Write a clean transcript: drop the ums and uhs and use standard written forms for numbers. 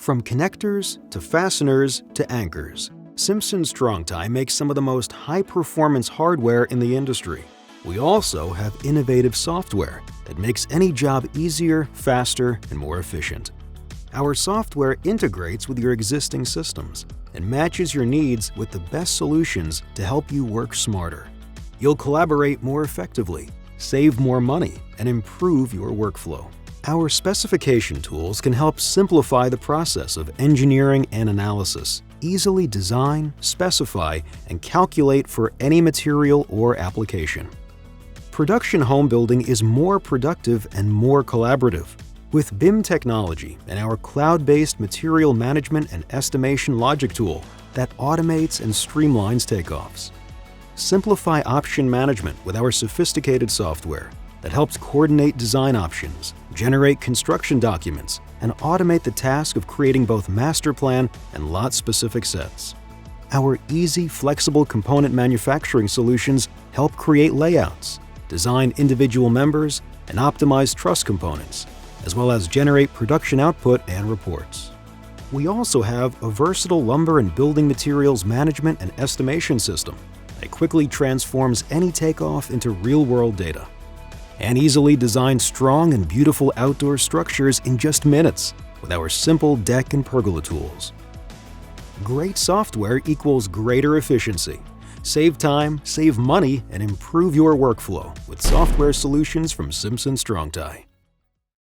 From connectors to fasteners to anchors, Simpson Strong-Tie makes some of the most high-performance hardware in the industry. We also have innovative software that makes any job easier, faster, and more efficient. Our software integrates with your existing systems and matches your needs with the best solutions to help you work smarter. You'll collaborate more effectively, save more money, and improve your workflow. Our specification tools can help simplify the process of engineering and analysis, easily design, specify, and calculate for any material or application. Production home building is more productive and more collaborative. With BIM technology and our cloud-based material management and estimation logic tool that automates and streamlines takeoffs. Simplify option management with our sophisticated software that helps coordinate design options, generate construction documents, and automate the task of creating both master plan and lot-specific sets. Our easy, flexible component manufacturing solutions help create layouts, design individual members, and optimize truss components, as well as generate production output and reports. We also have a versatile lumber and building materials management and estimation system that quickly transforms any takeoff into real-world data, and easily designs strong and beautiful outdoor structures in just minutes with our simple deck and pergola tools. Great software equals greater efficiency. Save time, save money, and improve your workflow with software solutions from Simpson Strong-Tie.